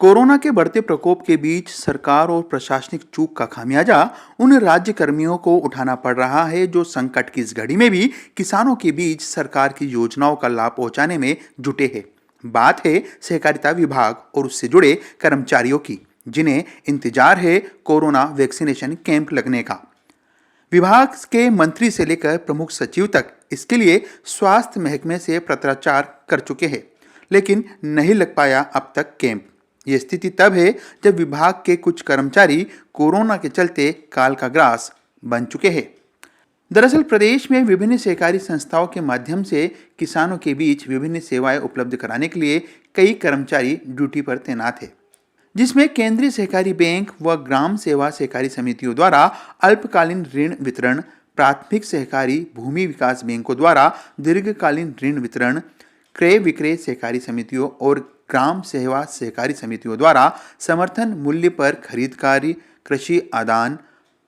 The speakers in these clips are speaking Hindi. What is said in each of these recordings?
कोरोना के बढ़ते प्रकोप के बीच सरकार और प्रशासनिक चूक का खामियाजा उन राज्य कर्मियों को उठाना पड़ रहा है जो संकट की इस घड़ी में भी किसानों के बीच सरकार की योजनाओं का लाभ पहुंचाने में जुटे हैं। बात है सहकारिता विभाग और उससे जुड़े कर्मचारियों की, जिन्हें इंतजार है कोरोना वैक्सीनेशन कैंप लगने का। विभाग के मंत्री से लेकर प्रमुख सचिव तक इसके लिए स्वास्थ्य महकमे से पत्राचार कर चुके हैं, लेकिन नहीं लग पाया अब तक कैंप। ये स्थिति तब है जब विभाग के कुछ कर्मचारी कोरोना के चलते काल का ग्रास बन चुके हैं। दरअसल प्रदेश में विभिन्न सहकारी संस्थाओं के माध्यम से किसानों के बीच विभिन्न सेवाएं उपलब्ध कराने के लिए कई कर्मचारी ड्यूटी पर तैनात हैं, जिसमें केंद्रीय सहकारी बैंक व ग्राम सेवा सहकारी समितियों द्वारा अल्पकालीन ऋण वितरण, प्राथमिक सहकारी भूमि विकास बैंकों द्वारा दीर्घकालीन ऋण वितरण, क्रय विक्रय सहकारी समितियों और ग्राम सेवा सहकारी समितियों द्वारा समर्थन मूल्य पर खरीद कार्य, कृषि आदान,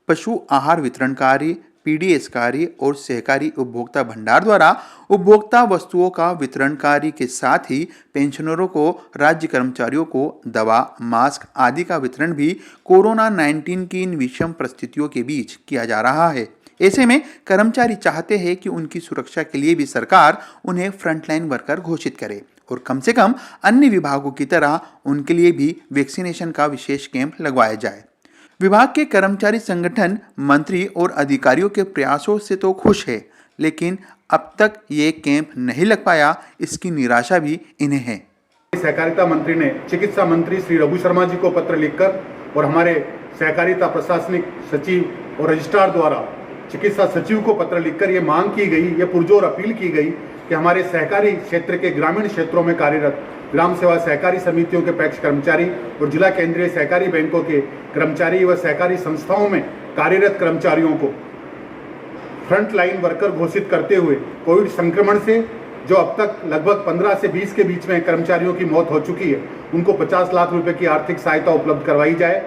पशु आहार वितरण कार्य, पीडीएस कार्य और सहकारी उपभोक्ता भंडार द्वारा उपभोक्ता वस्तुओं का वितरण कार्य के साथ ही पेंशनरों को, राज्य कर्मचारियों को दवा, मास्क आदि का वितरण भी कोरोना 19 की इन विषम परिस्थितियों के बीच किया जा रहा है। ऐसे में कर्मचारी चाहते हैं कि उनकी सुरक्षा के लिए भी सरकार उन्हें फ्रंटलाइन वर्कर घोषित करे और कम से कम अन्य विभागों की तरह उनके लिए भी वैक्सीनेशन का विशेष कैंप लगवाया जाए। विभाग के कर्मचारी संगठन मंत्री और अधिकारियों के प्रयासों से तो खुश है, लेकिन अब तक ये कैंप नहीं लग पाया, इसकी निराशा भी इन्हें है। सहकारिता मंत्री ने चिकित्सा मंत्री श्री रघु शर्मा जी को पत्र लिखकर और हमारे सहकारिता प्रशासनिक सचिव और रजिस्ट्रार द्वारा चिकित्सा सचिव को पत्र लिखकर ये मांग की गई, ये पुरजोर अपील की गई कि हमारे सहकारी क्षेत्र के ग्रामीण क्षेत्रों में कार्यरत ग्राम सेवा सहकारी समितियों के पैक्स कर्मचारी और जिला केंद्रीय सहकारी बैंकों के कर्मचारी व सहकारी संस्थाओं में कार्यरत कर्मचारियों को फ्रंट लाइन वर्कर घोषित करते हुए कोविड संक्रमण से जो अब तक लगभग 15 से 20 के बीच में कर्मचारियों की मौत हो चुकी है, उनको 50 लाख रुपए की आर्थिक सहायता उपलब्ध करवाई जाए।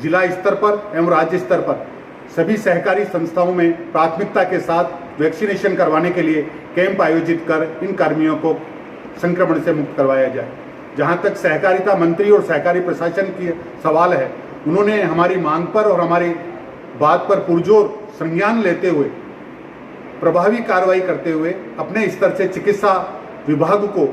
जिला स्तर पर एवं राज्य स्तर पर सभी सहकारी संस्थाओं में प्राथमिकता के साथ वैक्सीनेशन करवाने के लिए कैंप आयोजित कर इन कर्मियों को संक्रमण से मुक्त करवाया जाए। जहां तक सहकारिता मंत्री और सहकारी प्रशासन की सवाल है, उन्होंने हमारी मांग पर और हमारी बात पर पुरजोर संज्ञान लेते हुए प्रभावी कार्रवाई करते हुए अपने स्तर से चिकित्सा विभाग को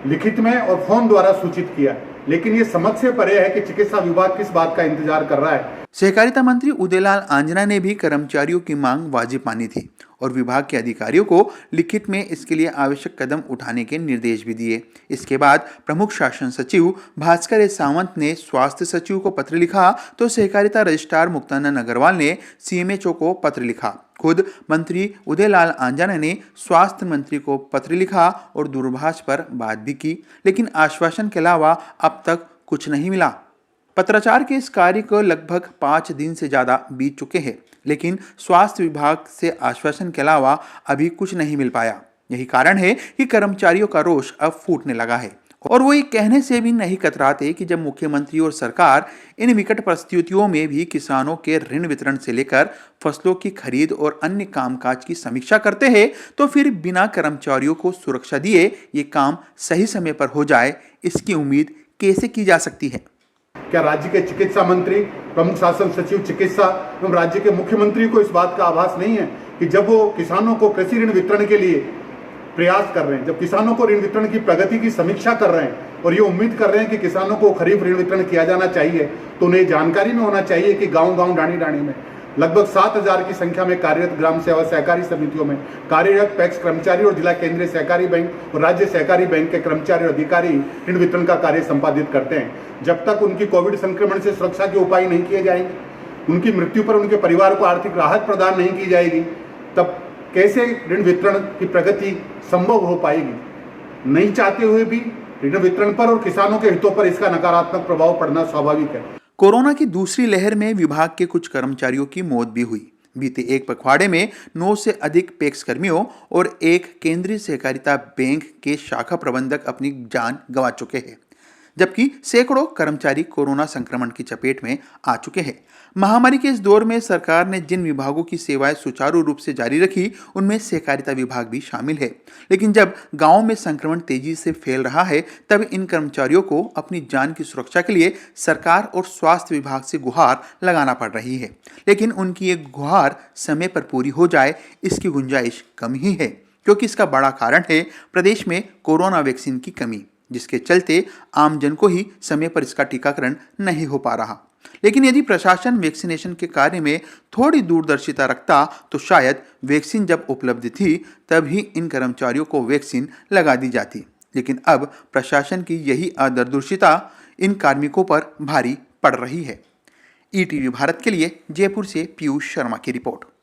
लिखित में और फोन द्वारा सूचित किया, लेकिन ये समझ से परे है कि चिकित्सा विभाग किस बात का इंतजार कर रहा है। सहकारिता मंत्री उदयलाल आंजना ने भी कर्मचारियों की मांग वाजिब मानी थी और विभाग के अधिकारियों को लिखित में इसके लिए आवश्यक कदम उठाने के निर्देश भी दिए। इसके बाद प्रमुख शासन सचिव भास्कर एस सावंत ने स्वास्थ्य सचिव को पत्र लिखा तो सहकारिता रजिस्ट्रार मुक्तानंद अग्रवाल ने सीएमएचओ को पत्र लिखा। खुद मंत्री उदयलाल आंजना ने स्वास्थ्य मंत्री को पत्र लिखा और दूरभाष पर बात भी की, लेकिन आश्वासन के अलावा अब तक कुछ नहीं मिला। पत्राचार के इस कार्य को लगभग 5 दिन से ज्यादा बीत चुके हैं, लेकिन स्वास्थ्य विभाग से आश्वासन के अलावा अभी कुछ नहीं मिल पाया। यही कारण है कि कर्मचारियों का रोष अब फूटने लगा है और वो ये कहने से भी नहीं कतराते कि जब मुख्यमंत्री और सरकार इन विकट परिस्थितियों में भी किसानों के ऋण वितरण से लेकर फसलों की खरीद और अन्य कामकाज की समीक्षा करते हैं, तो फिर बिना कर्मचारियों को सुरक्षा दिए ये काम सही समय पर हो जाए, इसकी उम्मीद कैसे की जा सकती है। क्या राज्य के चिकित्सा मंत्री, प्रमुख शासन सचिव चिकित्सा एवं राज्य के मुख्यमंत्री को इस बात का आभास नहीं है कि जब वो किसानों को कृषि ऋण वितरण के लिए प्रयास कर रहे हैं, जब किसानों को ऋण वितरण की प्रगति की समीक्षा कर रहे हैं और ये उम्मीद कर रहे हैं कि किसानों को खरीफ ऋण वितरण किया जाना चाहिए, तो उन्हें जानकारी में होना चाहिए कि गांव-गांव, डाणी-डाणी में लगभग 7000 की संख्या में कार्यरत ग्राम सेवा सहकारी समितियों में कार्यरत पैक्स कर्मचारी और जिला केंद्रीय सहकारी बैंक और राज्य सहकारी बैंक के कर्मचारी और अधिकारी ऋण वितरण का कार्य संपादित करते हैं। जब तक उनकी कोविड संक्रमण से सुरक्षा के उपाय नहीं किए जाएंगे, उनकी मृत्यु पर उनके परिवार को आर्थिक राहत प्रदान नहीं की जाएगी, तब कैसे ऋण वितरण की प्रगति संभव हो पाएगी। नहीं चाहते हुए भी ऋण वितरण पर और किसानों के हितों पर इसका नकारात्मक प्रभाव पड़ना स्वाभाविक है। कोरोना की दूसरी लहर में विभाग के कुछ कर्मचारियों की मौत भी हुई। बीते एक पखवाड़े में 9 से अधिक पैक्स कर्मियों और एक केंद्रीय सहकारिता बैंक के शाखा प्रबंधक अपनी जान गंवा चुके हैं। जबकि सैकड़ों कर्मचारी कोरोना संक्रमण की चपेट में आ चुके हैं। महामारी के इस दौर में सरकार ने जिन विभागों की सेवाएं सुचारू रूप से जारी रखी, उनमें सहकारिता विभाग भी शामिल है। लेकिन जब गांवों में संक्रमण तेजी से फैल रहा है, तब इन कर्मचारियों को अपनी जान की सुरक्षा के लिए सरकार और स्वास्थ्य विभाग से गुहार लगाना पड़ रही है। लेकिन उनकी एक गुहार समय पर पूरी हो जाए, इसकी गुंजाइश कम ही है, क्योंकि इसका बड़ा कारण है प्रदेश में कोरोना वैक्सीन की कमी, जिसके चलते आमजन को ही समय पर इसका टीकाकरण नहीं हो पा रहा। लेकिन यदि प्रशासन वैक्सीनेशन के कार्य में थोड़ी दूरदर्शिता रखता, तो शायद वैक्सीन जब उपलब्ध थी तब ही इन कर्मचारियों को वैक्सीन लगा दी जाती। लेकिन अब प्रशासन की यही अदूरदर्शिता इन कार्मिकों पर भारी पड़ रही है। ईटीवी भारत के लिए जयपुर से पीयूष शर्मा की रिपोर्ट।